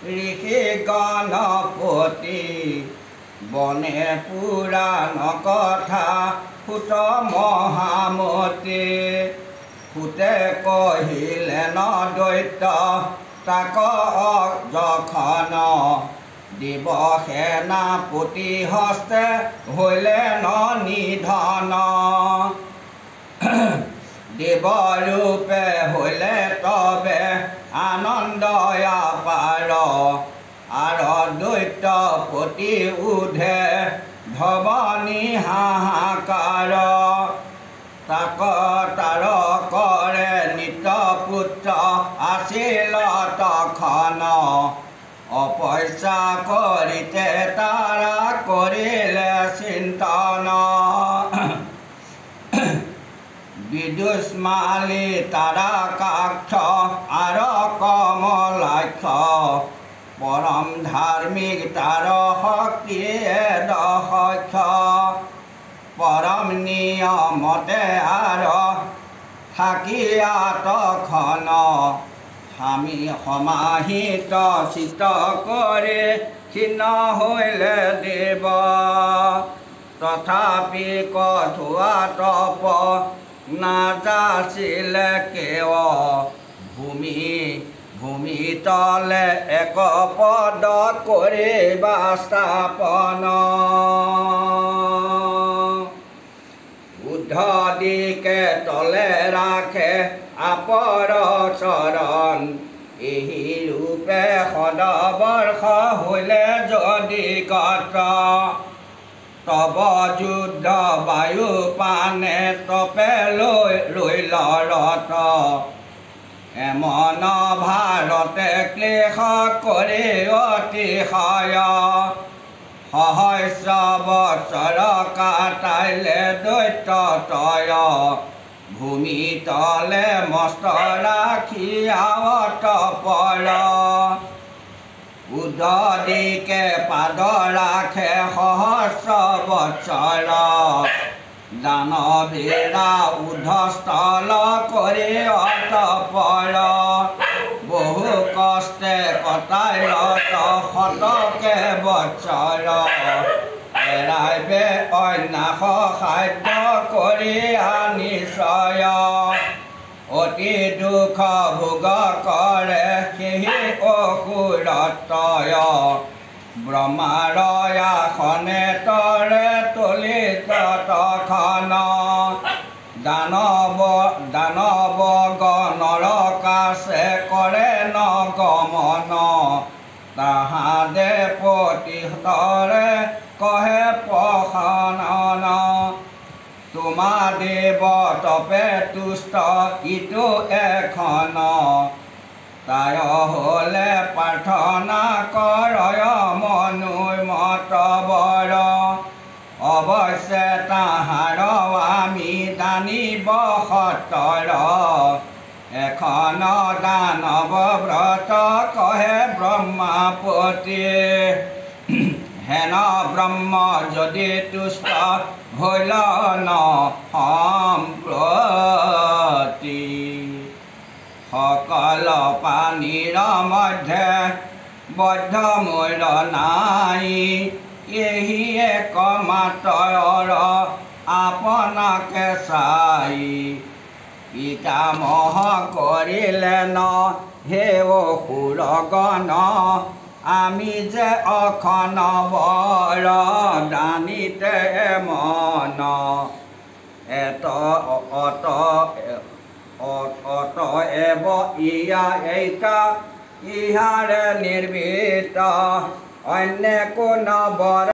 ঋষি গণপতি বনে পুৰাণ কথা সুত মহামতী সুতে কহিলে ন দৈত্য তাক যখন দিব সেনাপতি হস্তে হইলে ন নিধন দেৱৰূপে হইলে তবে আনন্দয়া পাৰ আৰু দৈত্যপতি উধে ধৱনী হাহাকাৰ তাক তাৰ কৰে নিত পুত্ৰ আছিল তখন অপইচা কৰিতে তাৰা কৰিলে চিন্তন বিদুষ্মালী তাৰা কাক্ষ আৰু কমলাক্ষ পৰম ধাৰ্মিক তাৰ শক্তিয়ে দক্ষ পৰম নিয়মতে আৰু থাকিয়া তখন স্বামী সমাহিত চিত কৰি ক্ষীণ হইলে দেৱ তথাপি কঠোৱা তপ নাযাচিলে কেৱ ভূমি তলে এক পদ কৰিবা স্থাপন উদ্ধ দিকে তলে ৰাখে আপৰ চৰণ এই ৰূপে সদবৰ্ষ হইলে যদি গত তব যুদ্ধ বায়ু পানে তপে ৰৈল ৰথ এমন ভাৰতে ক্লেশ কৰি অতিশয় সহস্ৰ বৎসৰ কাটাইলে দৈত্য তয় ভূমি তলে মস্ত ৰাখি আৱত পৰ উদ্ধ দিকে পাদ ৰাখে সহস্ৰ বৎসৰ দানৱীৰা উদ্ধস্থল কৰি অতপৰ বহু কষ্টে কটাইল শতকে বৎসৰ এৰাইবে অন্যাস সাধ্য কৰি নিশ্চয় অতি দুখ ভোগ কৰে সেই অসুৰতয় ব্ৰহ্মাৰ আসনে তৰে তুলিত তখন দানৱ গণৰ কাছে কৰে ন গমন তাহাদে প্ৰতিহতৰে কহে প্ৰসনন তোমা দেৱ তপে তুষ্ট ইটো এখন তাই হলে প্ৰাৰ্থনা কৰয় মনোমত বৰ অৱশ্যে তাহাৰ আমি জানিব সতৰ এখন দানৱ ব্ৰত কহে ব্ৰহ্মাপতি হেন ব্ৰহ্ম যদি তুষ্ট হইল ন সম্প্ৰতি সকল পানীৰ মধ্যে বদ্ধ মূৰ নাই এহি একমাত্ৰ আপোনাকে চাই পিতামহ কৰিলে ন হে অসুৰগণ আমি যে অখন বৰ দানিতে মন অতএব ইয়া ইহাৰে নিৰ্ভীত অন্য কোন বৰ